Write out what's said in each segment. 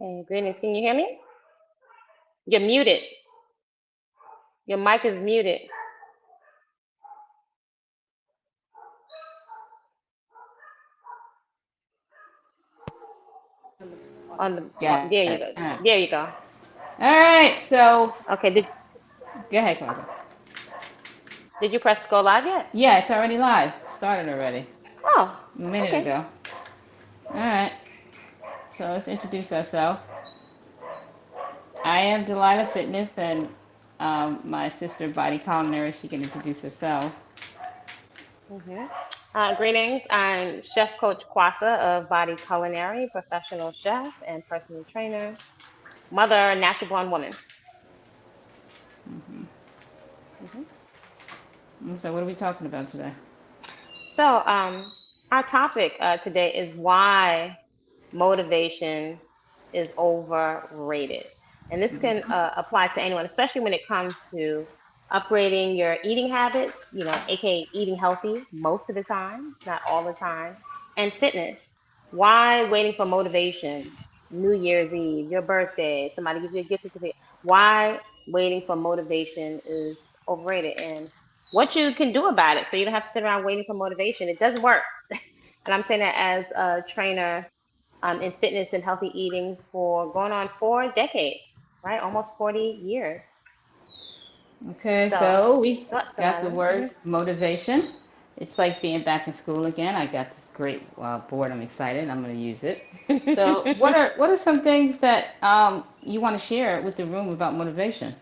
Hey, greetings. Can you hear me? You're muted. Your mic is muted on the. Got it. There All you right. go. There you go. All right. So Okay. Did go ahead, Kwanzaa. Did you press go live yet? Yeah, it's already live. Started already Oh, a minute okay. ago. All right. So let's introduce ourselves. I am Delilah Fitness, and my sister Body Culinary. She can introduce herself. hmm Greetings. I'm Chef Coach Kwasa of Body Culinary, professional chef and personal trainer, mother, natural born woman. Hmm. hmm So what are we talking about today? So, our topic today is why motivation is overrated. And this can Hmm. apply to anyone, especially when it comes to upgrading your eating habits, aka eating healthy most of the time, not all the time, and fitness. Why waiting for motivation? New Year's Eve, your birthday, somebody gives you a gift certificate. Why waiting for motivation is overrated, and what you can do about it so you don't have to sit around waiting for motivation. It does work. And I'm saying that as a trainer in fitness and healthy eating for going on 4 decades, right? Almost 40 years. Okay, So, so we thoughts, got the Delilah? word motivation. It's like being back in school again. I got this great board. I'm excited. I'm going to use it. So, what are some things that you want to share with the room about motivation?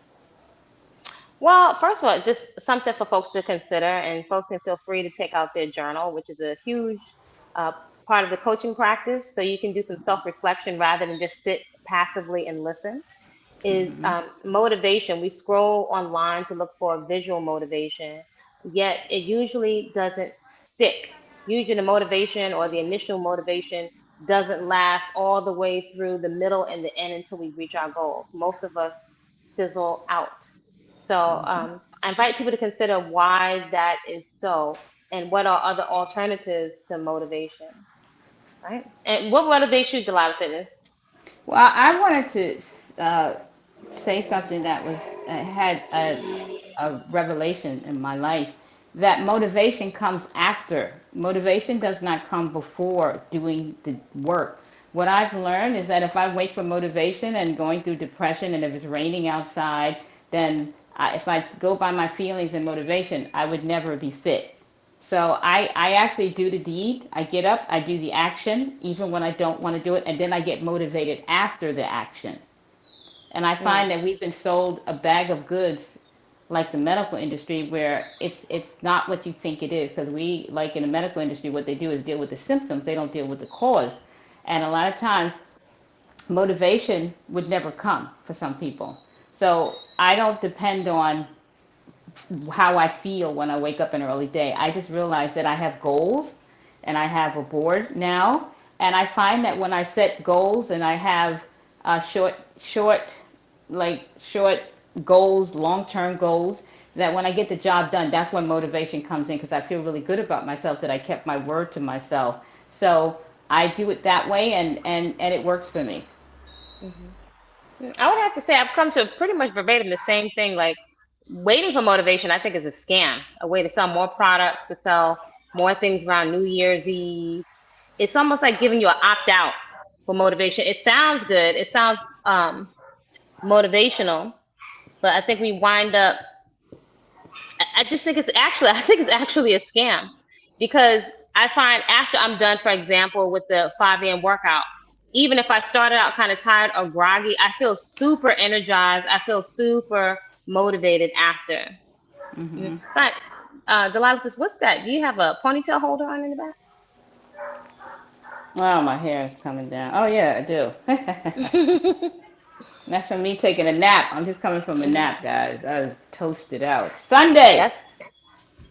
Well, first of all, just something for folks to consider, and folks can feel free to take out their journal, which is a huge uh, part of the coaching practice. So you can do some self reflection rather than just sit passively and listen. Is Hmm. motivation. We scroll online to look for visual motivation, yet it usually doesn't stick. Usually, the motivation or the initial motivation doesn't last all the way through the middle and the end until we reach our goals. Most of us fizzle out. So, I invite people to consider why that is so and what are other alternatives to motivation, right? And what motivates you, Delilah Fitness? Well, I wanted to say something that was had a revelation in my life that motivation comes after. Motivation does not come before doing the work. What I've learned is that if I wait for motivation and going through depression, and if it's raining outside, then if I go by my feelings and motivation, I would never be fit. So I actually do the deed. I get up, I do the action, even when I don't want to do it, and then I get motivated after the action. And I find Mm, that we've been sold a bag of goods like the medical industry where it's not what you think it is, because we, like in the medical industry, what they do is deal with the symptoms, they don't deal with the cause. And a lot of times motivation would never come for some people. So I don't depend on how I feel when I wake up in an early day. I just realize that I have goals and I have a board now. And I find that when I set goals and I have short, like short goals, long-term goals, that when I get the job done, that's when motivation comes in because I feel really good about myself that I kept my word to myself. So I do it that way, and it works for me. mhm. I would have to say I've come to pretty much verbatim the same thing. Like waiting for motivation, I think is a scam, a way to sell more products, to sell more things around New Year's Eve. It's almost like giving you an opt out for motivation. It sounds good. It sounds motivational, but I think we wind up. I just think it's actually, I think it's actually a scam because I find after I'm done, for example, with the 5 a.m. workout, even if I started out kind of tired or groggy, I feel super energized. I feel super motivated after. Hmm. But Delilah, what's that? Do you have a ponytail holder on in the Oh, my hair is coming down. Oh yeah, I do. back? That's from me taking a nap. I'm just coming from a hmm nap, guys. I was toasted out. Sunday. That's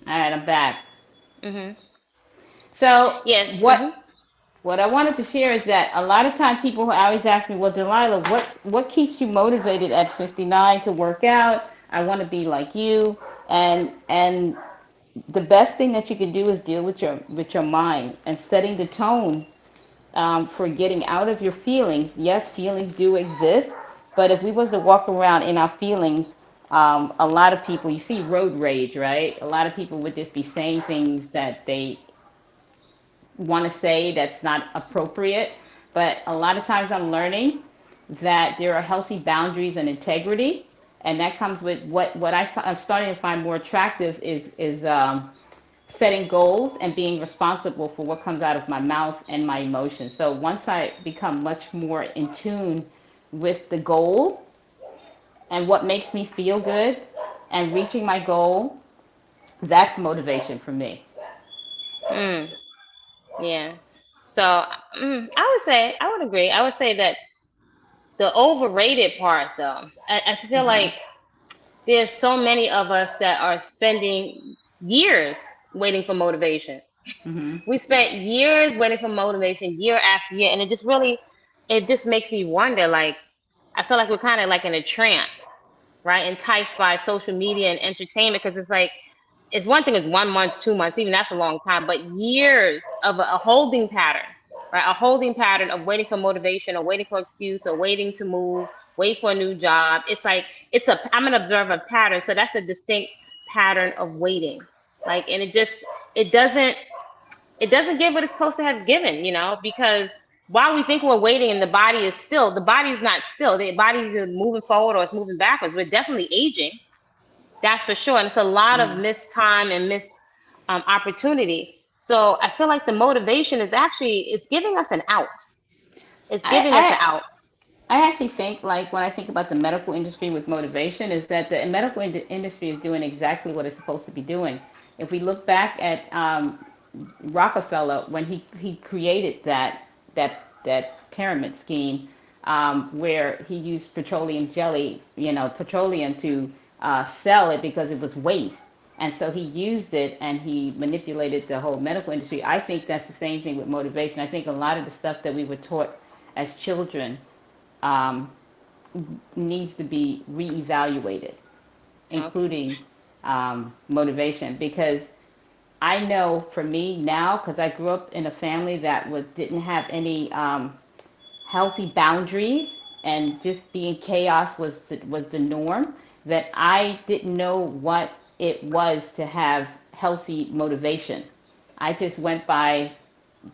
All right, I'm back. hmm So yes. what I wanted to share is that a lot of time people always ask me, "Well, Delilah, what keeps you motivated at 59 to work out? I want to be like you." And the best thing that you can do is deal with your mind and setting the tone for getting out of your feelings. Yes, feelings do exist, but if we was to walk around in our feelings, a lot of people, you see road rage, right? A lot of people would just be saying things that they want to say that's not appropriate. But a lot of times I'm learning that there are healthy boundaries and integrity, and that comes with I'm starting to find more attractive is setting goals and being responsible for what comes out of my mouth and my emotions. So once I become much more in tune with the goal and what makes me feel good and reaching my goal, that's motivation for me. Mm, yeah. So I would say I would agree. I would say that the overrated part, though, I feel Hmm. like there's so many of us that are spending years waiting for motivation. Hmm. We spent years waiting for motivation, year after year, and it just makes me wonder. Like, I feel like we're kind of like in a trance, right? Enticed by social media and entertainment, because it's like it's one thing is 1 month, 2 months, even that's a long time, but years of a holding pattern, right? A holding pattern of waiting for motivation or waiting for excuse or waiting to move, wait for a new job. It's like I'm an observer pattern, so that's a distinct pattern of waiting. Like, and it doesn't it doesn't give what it's supposed to have given, because while we think we're waiting and the body is still, the body is not still. The body is either moving forward or it's moving backwards. We're definitely aging, that's for sure. And it's a lot of Hmm. missed time and missed opportunity. So I feel like the motivation is actually it's giving us an out. It's I, giving us an I out. I actually think, like, when I think about the medical industry with motivation, is that the medical industry is doing exactly what it's supposed to be doing. If we look back at Rockefeller when he created that pyramid scheme, where he used petroleum jelly, petroleum to sell it because it was waste. And so he used it and he manipulated the whole medical industry. I think that's the same thing with motivation. I think a lot of the stuff that we were taught as children um, needs to be reevaluated, Okay. including motivation. Because I know for me now, because I grew up in a family that didn't have any healthy boundaries, and just being chaos was the norm. That I didn't know what it was to have healthy motivation. I just went by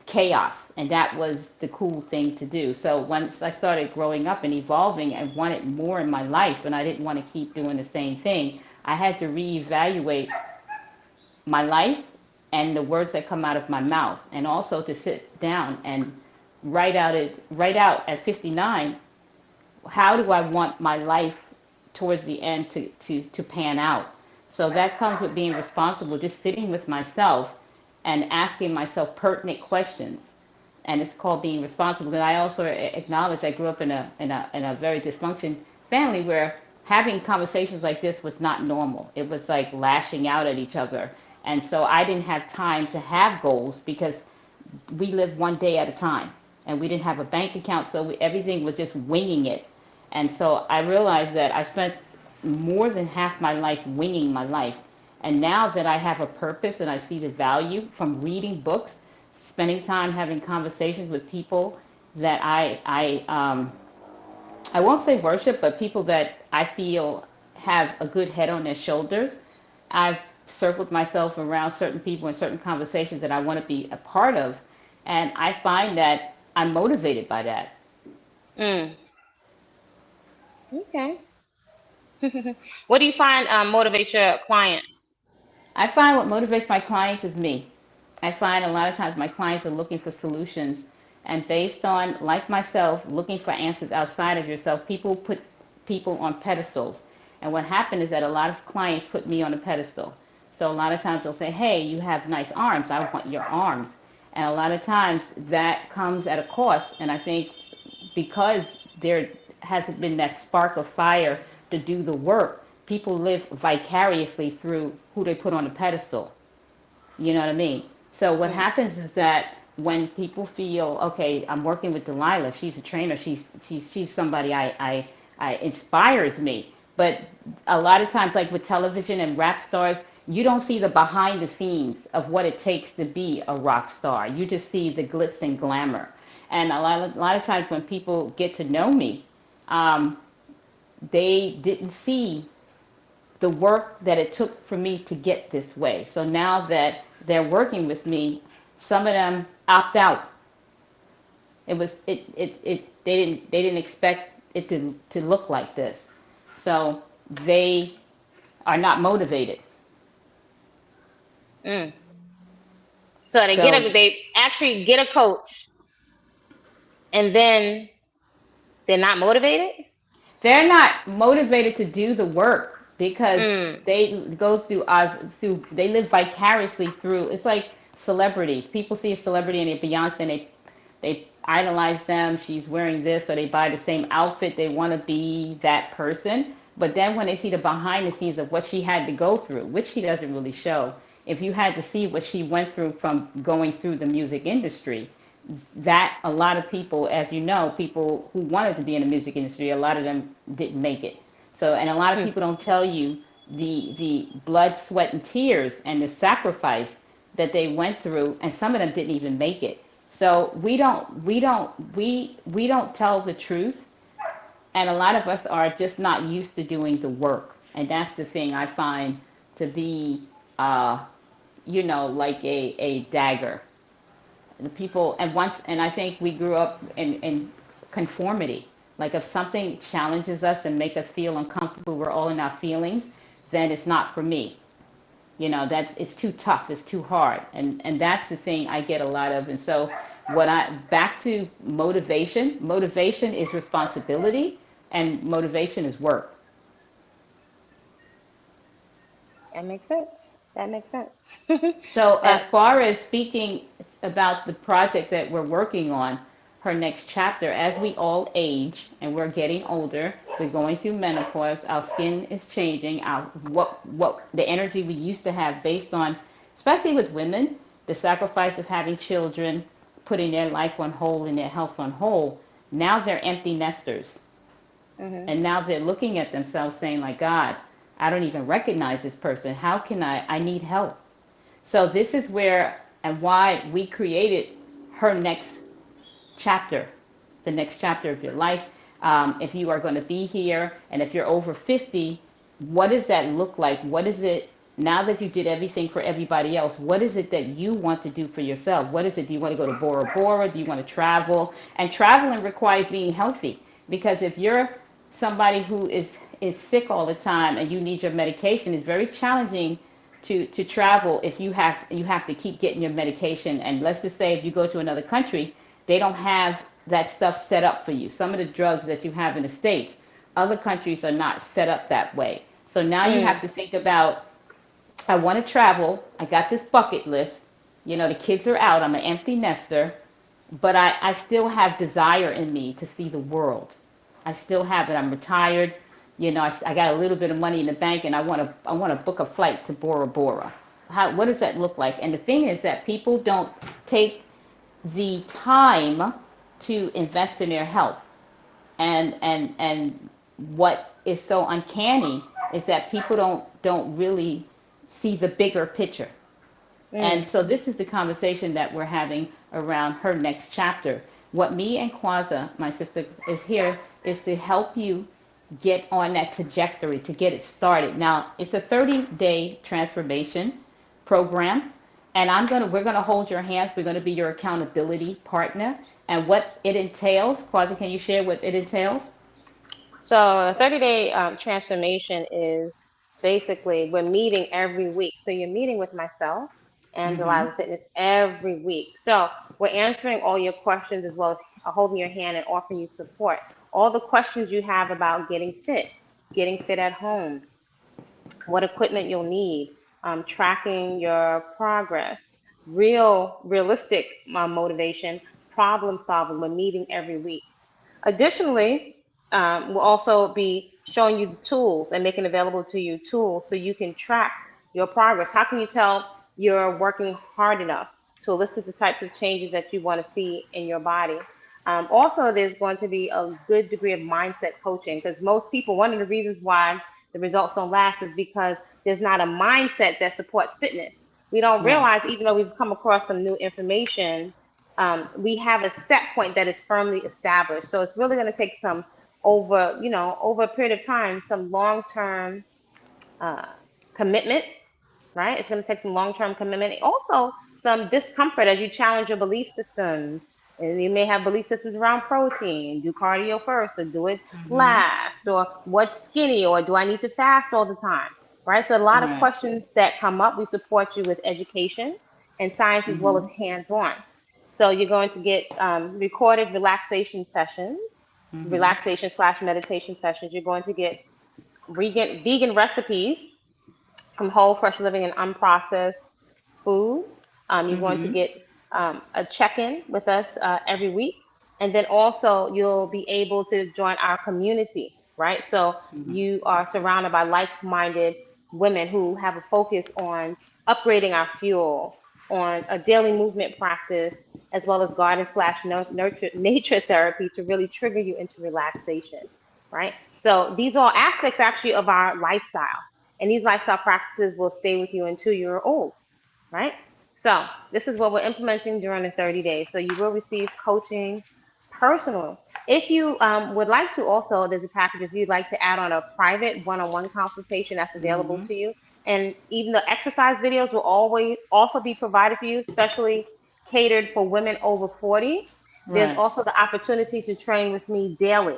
chaos, and that was the cool thing to do. So once I started growing up and evolving, I wanted more in my life, and I didn't want to keep doing the same thing. I had to reevaluate my life and the words that come out of my mouth, and also to sit down and write out at 59, how do I want my life towards the end to pan out. So that comes with being responsible, just sitting with myself and asking myself pertinent questions. And it's called being responsible. And I also acknowledge I grew up in a very dysfunctional family where having conversations like this was not normal. It was like lashing out at each other. And so I didn't have time to have goals because we lived one day at a time, and we didn't have a bank account, so everything was just winging it. And so I realized that I spent more than half my life winging my life. And now that I have a purpose and I see the value from reading books, spending time having conversations with people that I won't say worship, but people that I feel have a good head on their shoulders. I've circled myself around certain people and certain conversations that I want to be a part of, and I find that I'm motivated by that. Mm, okay. What do you find motivate your clients? I find what motivates my clients is me. I find a lot of times my clients are looking for solutions, and based on, like myself, looking for answers outside of yourself, people put people on pedestals. And what happened is that a lot of clients put me on a pedestal. So a lot of times they'll say, hey, you have nice arms. I want your arms. And a lot of times that comes at a cost. And I think because there hasn't been that spark of fire to do the work, people live vicariously through who they put on a pedestal. You know what I mean? So what Mm, happens is that when people feel, okay, I'm working with Delilah, she's a trainer, she's somebody I inspires me. But a lot of times, like with television and rap stars, you don't see the behind the scenes of what it takes to be a rock star. You just see the glitz and glamour. And a lot of times when people get to know me, um, they didn't see the work that it took for me to get this way. So now that they're working with me, some of them opt out. They didn't expect it to look like this. So they are not motivated. Mm. So So they actually get a coach, and then they're not motivated. they're not motivated to do the work because Mm. they go through they live vicariously through. It's like celebrities. People see a celebrity and a Beyonce and they idolize them. She's wearing this, or they buy the same outfit. They want to be that person. But then when they see the behind the scenes of what she had to go through, which she doesn't really show, if you had to see what she went through from going through the music industry, that a lot of people, as you know, people who wanted to be in the music industry, a lot of them didn't make it. So, and a lot of Mm. people don't tell you the blood, sweat, and tears and the sacrifice that they went through, and some of them didn't even make it. So we don't tell the truth, and a lot of us are just not used to doing the work, and that's the thing I find to be, uh, like a dagger. The people, and I think we grew up in conformity. Like if something challenges us and make us feel uncomfortable, we're all in our feelings, then it's not for me. That's it's too tough, it's too hard, and that's the thing I get a lot of. And so what I back to motivation is responsibility, and motivation is work. That makes sense. That makes sense. So as uh, far as speaking about the project that we're working on, her next chapter, as we all age and we're getting older, we're going through menopause, our skin is changing, our what the energy we used to have based on, especially with women, the sacrifice of having children, putting their life on hold and their health on hold. Now they're empty nesters. hmm And now they're looking at themselves saying, like, God, I don't even recognize this person. How can I need help? So this is where and why we created her next chapter, the next chapter of your life. If you are going to be here, and if you're over 50, what does that look like? What is it now that you did everything for everybody else? What is it that you want to do for yourself? What is it? Do you want to go to Bora Bora? Do you want to travel? And traveling requires being healthy, because if you're somebody who is sick all the time and you need your medication, it's very challenging to travel if you have to keep getting your medication. And let's just say if you go to another country, they don't have that stuff set up for you. Some of the drugs that you have in the States, other countries are not set up that way. So now you have mm. to think about, I want to travel. I got this bucket list. The kids are out. I'm an empty nester, but I still have desire in me to see the world. I still have it. I'm retired. I got a little bit of money in the bank, and I want to book a flight to Bora Bora. What does that look like? And the thing is that people don't take the time to invest in their health. And what is so uncanny is that people don't really see the bigger picture. And Mm. so this is the conversation that we're having around her next chapter. What me and Kwaza, my sister, is here is to help you get on that trajectory, to get it started. Now, it's a 30-day transformation program, and we're gonna hold your hands. We're gonna be your accountability partner. And what it entails, Kwaza, can you share what it entails? So a 30-day transformation is basically we're meeting every week. So you're meeting with myself and Mm-hmm. Delilah Fitness every week. So we're answering all your questions as well as holding your hand and offering you support. All the questions you have about getting fit at home, what equipment you'll need, tracking your progress, realistic motivation, problem solving. We're meeting every week. Additionally, we'll also be showing you the tools and making available to you tools so you can track your progress. How can you tell you're working hard enough to elicit the types of changes that you want to see in your body? Also, there's going to be a good degree of mindset coaching because most people, one of the reasons why the results don't last is because there's not a mindset that supports fitness. We don't Right. realize, even though we've come across some new information, we have a set point that is firmly established. So it's really going to take some over, over a period of time, some long-term uh, commitment, right? It's going to take some long-term commitment. Also, some discomfort as you challenge your belief systems. And you may have belief systems around protein. Do cardio first, or do it Mm-hmm. last, or what's skinny, or do I need to fast all the time, right? So a lot of Right. questions that come up, we support you with education and science as well as Mm-hmm. hands-on. So you're going to get recorded relaxation sessions, Mm-hmm. relaxation/meditation sessions. You're going to get vegan recipes from whole, fresh living, and unprocessed foods. You're going to Mm-hmm. get a check in with us every week. And then also, you'll be able to join our community, right? So Mm-hmm. you are surrounded by like minded women who have a focus on upgrading our fuel, on a daily movement practice, as well as garden slash nurture, nature therapy to really trigger you into relaxation, right? So these are all aspects actually of our lifestyle. And these lifestyle practices will stay with you until you're old, right? So this is what we're implementing during the 30 days. So you will receive coaching personal. If you would like to also, there's a package if you'd like to add on a private one-on-one consultation that's available Mm-hmm. to you. And even the exercise videos will always also be provided for you, especially catered for women over 40. There's Right. also the opportunity to train with me daily,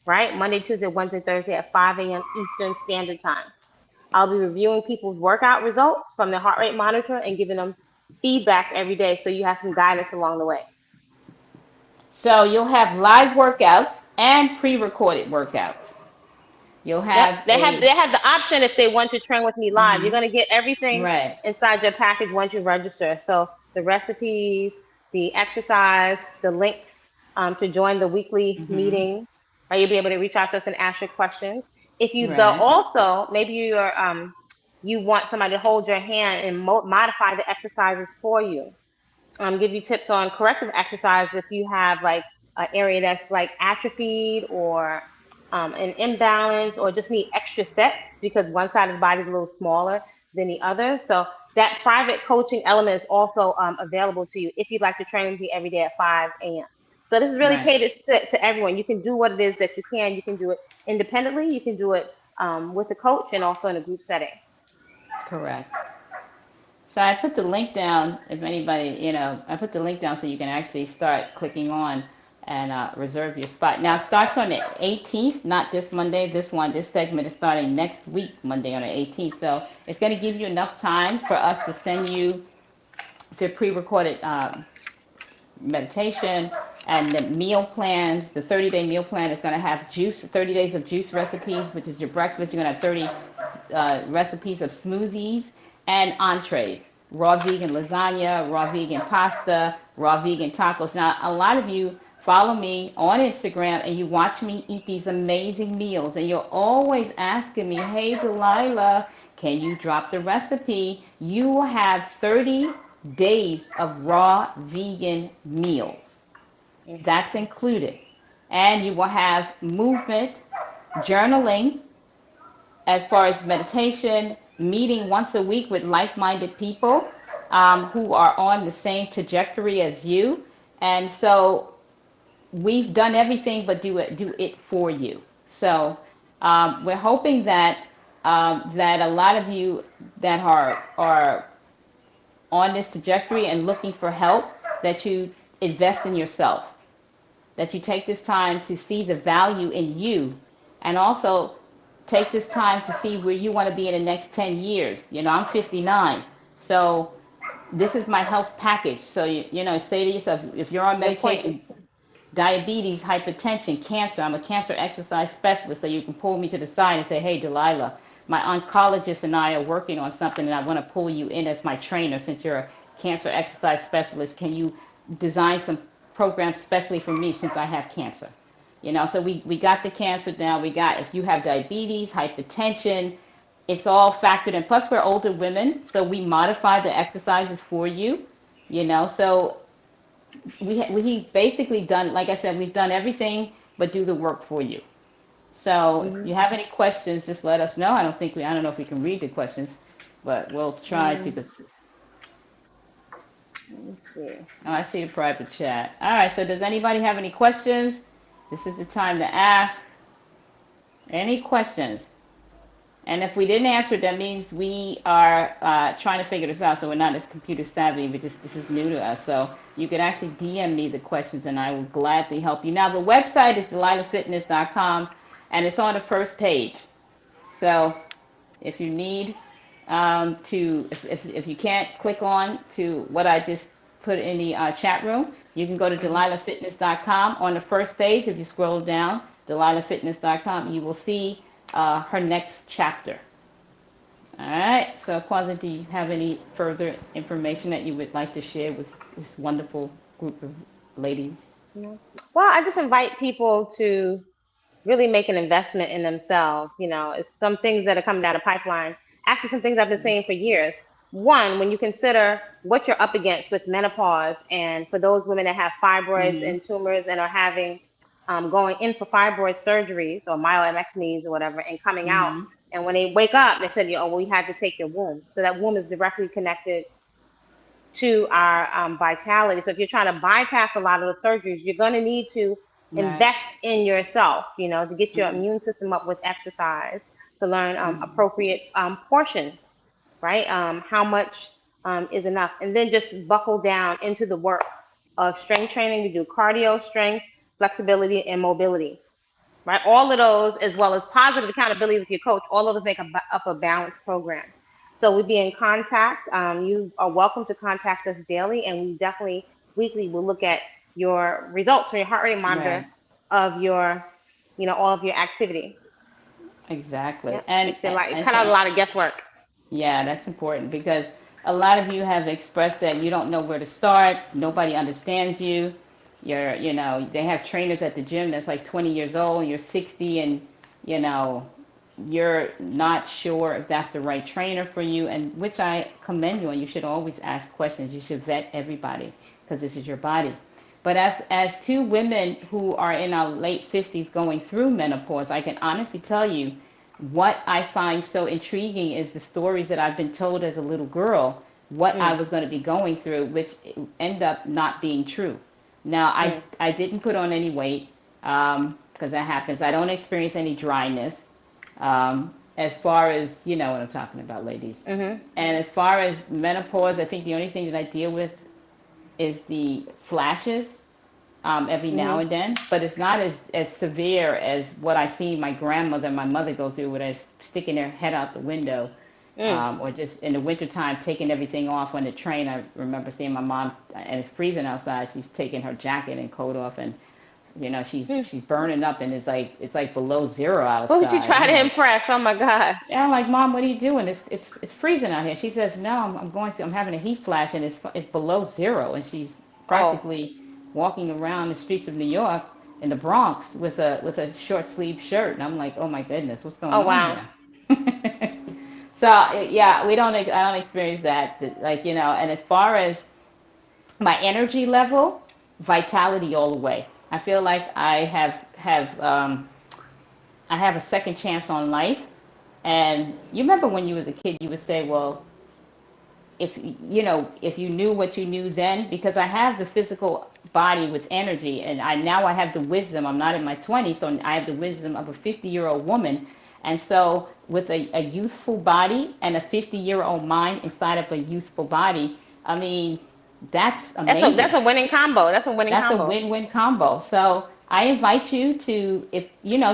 right? Monday, Tuesday, Wednesday, Thursday at 5 a.m. Eastern Standard Time. I'll be reviewing people's workout results from the heart rate monitor and giving them feedback every day so you have some guidance along the way. So you'll have live workouts and pre-recorded workouts. You'll Yep, have they have a they have the option if they want to train with me live. You're mm-hmm. gonna get everything Right. inside your package once you register. So the recipes, the exercise, the link to join the weekly Mm-hmm. meeting. Right, you'll be able to reach out to us and ask your questions. If you though Right. also maybe you want somebody to hold your hand and modify the exercises for you, give you tips on corrective exercise if you have like an area that's like atrophied or an imbalance or just need extra sets because one side of the body is a little smaller than the other. So that private coaching element is also available to you if you'd like to train with me every day at 5 a.m. So this is really Right. catered to everyone. You can do what it is that you can. You can do it independently. You can do it with a coach and also in a group setting. Correct. So I put the link down if anybody, I put the link down so you can actually start clicking on and reserve your spot. Now it starts on the 18th, not this Monday. This segment is starting next week, Monday on the 18th. So it's going to give you enough time for us to send you the pre-recorded meditation and the meal plans. The 30-day meal plan is going to have 30 days of juice recipes, which is your breakfast. You're going to have 30 recipes of smoothies and entrees. Raw vegan lasagna, raw vegan pasta, raw vegan tacos. Now, a lot of you follow me on Instagram and you watch me eat these amazing meals, and you're always asking me, hey, Delilah, can you drop the recipe? You will have 30 days of raw vegan meals. Hmm. That's included. And you will have movement, journaling, as far as meditation, meeting once a week with like minded people who are on the same trajectory as you. And so we've done everything but do it for you. So we're hoping that a lot of you that are on this trajectory and looking for help, that you invest in yourself, that you take this time to see the value in you, and also take this time to see where you want to be in the next 10 years. I'm 59, so this is my health package. So say to yourself, if you're on Good point. medication, diabetes, hypertension, cancer. I'm a cancer exercise specialist, so you can pull me to the side and say, hey, Delilah, my oncologist and I are working on something, and I want to pull you in as my trainer since you're a cancer exercise specialist. Can you design some programs specially for me since I have cancer? So we got the cancer now. We got, if you have diabetes, hypertension, it's all factored in. Plus, we're older women, so we modify the exercises for you. So we basically done, like I said, we've done everything but do the work for you. So if Hmm. you have any questions, just let us know. I don't know if we can read the questions, but we'll try to. Mm. Let me see. Oh, I see the private chat. All right. So does anybody have any questions? This is the time to ask. Any questions? And if we didn't answer it, that means we are trying to figure this out. So we're not as computer savvy. We just this is new to us. So you can actually DM me the questions, and I will gladly help you. Now the website is delilahfitness.com, and it's on the first page. So if you need if you can't click on to what I just put in the chat room, you can go to Hmm. delilahfitness.com. On the first page, if you scroll down, delilahfitness.com, you will see her next chapter. All right. So, Kwanzaa, do you have any further information that you would like to share with this wonderful group of ladies? No. Well, I just invite people to really make an investment in themselves. It's some things that are coming down the pipeline. Actually, some things I've been saying for years. One, when you consider what you're up against with menopause, and for those women that have fibroids Mm-hmm. and tumors and are having going in for fibroid surgeries or myomectomies or whatever, and coming out, Mm-hmm. and when they wake up, they said, "Oh, we had to take your womb." So that womb is directly connected to our vitality. So if you're trying to bypass a lot of the surgeries, you're going to need to Right. invest in yourself, to get your Mm-hmm. immune system up with exercise, to learn Mm-hmm. appropriate portions, right? How much is enough, and then just buckle down into the work of strength training. We do cardio, strength, flexibility, and mobility, right? All of those, as well as positive accountability with your coach, all of those make up a balanced program. So we'd be in contact. You are welcome to contact us daily, and we definitely weekly will look at your results from your heart rate monitor Right. of your, all of your activity. Exactly. Yep, And makes it like and cut out a to lot of guesswork. Yeah, that's important because a lot of you have expressed that you don't know where to start. Nobody understands you. They have trainers at the gym that's like 20 years old, and you're 60, and, you know, you're not sure if that's the right trainer for you, and which I commend you on. You should always ask questions. You should vet everybody because this is your body. But as two women who are in our late 50s going through menopause, I can honestly tell you what I find so intriguing is the stories that I've been told as a little girl, what I Mm, was going to be going through, which end up not being true. Now, mm, I didn't put on any weight because that happens. I don't experience any dryness. As far as, you know what I'm talking about, ladies. mm-hmm, And as far as menopause, I think the only thing that I deal with is the flashes every now mm-hmm, and then, but it's not as severe as what I see my grandmother and my mother go through, where they're sticking their head out the window, mm, or just in the wintertime taking everything off on the train. I remember seeing my mom, and it's freezing outside. She's taking her jacket and coat off, and mm. she's burning up, and it's like below zero Who did you outside. try I'm to like, impress? Oh my gosh. yeah, I'm like, Mom, what are you doing? It's freezing out here. She says, No, I'm having a heat flash, and it's below zero, and she's Oh, practically walking around the streets of New York in the Bronx with a short sleeve shirt, and I'm like, oh my goodness, what's going oh on wow. here? So yeah, I don't experience that, like, and as far as my energy level, vitality all the way. I feel like I have a second chance on life. And you remember when you was a kid, you would say, well, if you knew what you knew then, because I have the physical body with energy, and I have the wisdom. I'm not in my 20s, so I have the wisdom of a 50-year-old woman. And so with a youthful body and a 50-year-old mind inside of a youthful body, I mean, that's That's amazing. a winning combo. That's a winning That's a combo. win-win combo. So I invite you to, if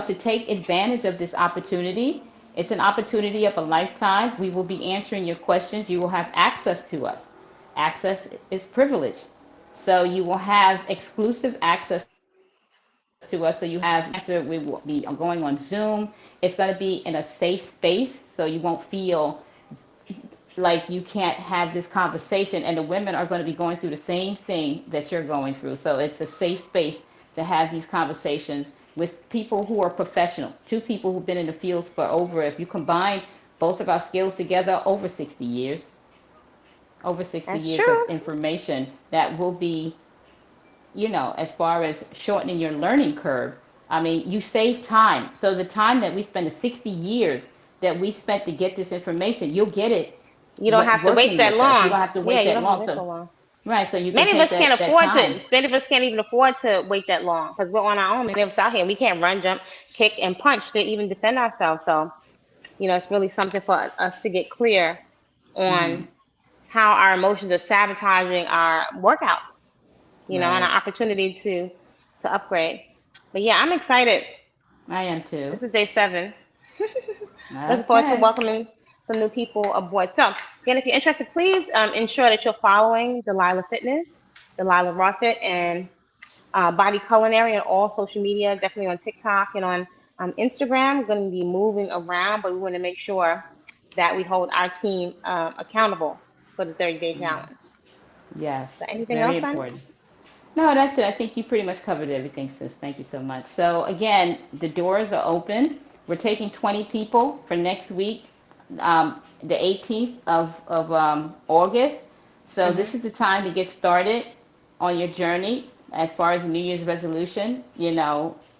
to take advantage of this opportunity. It's an opportunity of a lifetime. We will be answering your questions. You will have access to us. Access is privilege. So you will have exclusive access to us. So you have answer. We will be going on Zoom. It's going to be in a safe space, so you won't feel like you can't have this conversation, and the women are going to be going through the same thing that you're going through. So it's a safe space to have these conversations with people who are professional, two people who've been in the field for if you combine both of our skills together, over 60 That's years of true. information that will be, as far as shortening your learning curve. I mean, you save time. So the time that we spend, the 60 years that we spent to get this information, you'll get it You don't have to wait working that with us. You long. don't have to Yeah, wait you that don't have to long. wait So so long. Right. So you can Many of take us can't that afford time. to. Many of us can't even afford to wait that long because we're on our own. Many of us out here, we can't run, jump, kick, and punch to even defend ourselves. So, it's really something for us to get clear Hmm. on how our emotions are sabotaging our workouts. And Right. our opportunity to upgrade. But yeah, I'm excited. I am too. This is day 7. Looking forward to Okay. welcoming some new people aboard. So, again, if you're interested, please ensure that you're following Delilah Fitness, Delilah Raw Fit, and Body Culinary on all social media, definitely on TikTok and on Instagram. We're going to be moving around, but we want to make sure that we hold our team accountable for the 30-day challenge. Yes. So, anything Very else, son? important. No, that's it. I think you pretty much covered everything, sis. Thank you so much. So again, the doors are open. We're taking 20 people for next week, the 18th of August. So this Hmm. is the time to get started on your journey as far as New Year's resolution.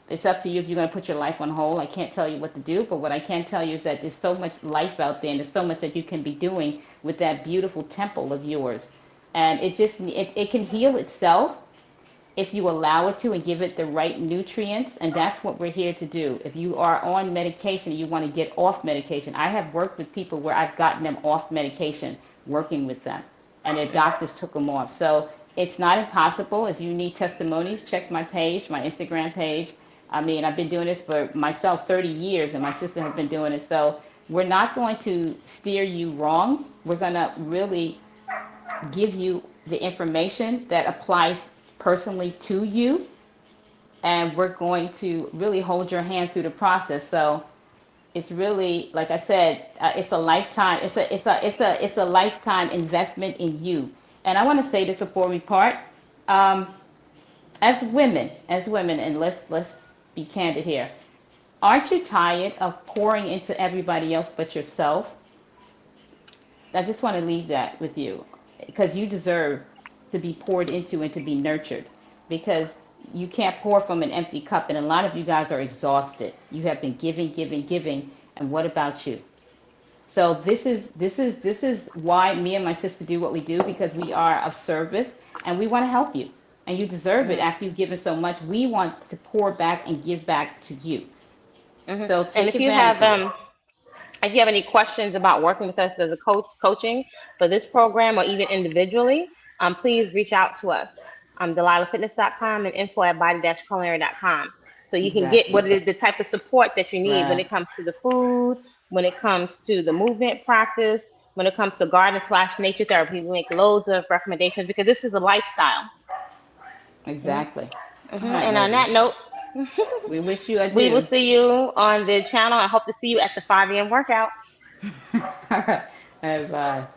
It's up to you if you're going to put your life on hold. I can't tell you what to do, but what I can tell you is that there's so much life out there and there's so much that you can be doing with that beautiful temple of yours. And it can heal itself if you allow it to and give it the right nutrients. And that's what we're here to do. If you are on medication, you want to get off medication. I have worked with people where I've gotten them off medication, working with them, and their doctors took them off. So it's not impossible. If you need testimonies, check my page, my Instagram page. I mean, I've been doing this for myself 30 years, and my sister has been doing it. So we're not going to steer you wrong. We're going to really give you the information that applies personally to you, and we're going to really hold your hand through the process. So it's really, like I said, it's a lifetime. It's a lifetime investment in you. And I want to say this before we part. Um, as women, and let's be candid here. Aren't you tired of pouring into everybody else but yourself? I just want to leave that with you because you deserve to be poured into and to be nurtured, because you can't pour from an empty cup. And a lot of you guys are exhausted. You have been giving, giving, giving. And what about you? So this is why me and my sister do what we do, because we are of service and we want to help you. And you deserve it Hmm. after you've given so much. We want to pour back and give back to you. Hmm. So And take advantage of it. if you have any questions about working with us as a coaching for this program or even individually, please reach out to us. DelilahFitness.com and info at body-culinary.com. So you can get Exactly. what it is, the type of support that you need when Right. it comes to the food, when it comes to the movement practice, when it comes to garden/nature therapy. We make loads of recommendations because this is a lifestyle. Hmm. Exactly. All Hmm. right, And on ladies. that note, We wish you we will adieu. see you on the channel. I hope to see you at the 5 a.m. workout. All right. Bye.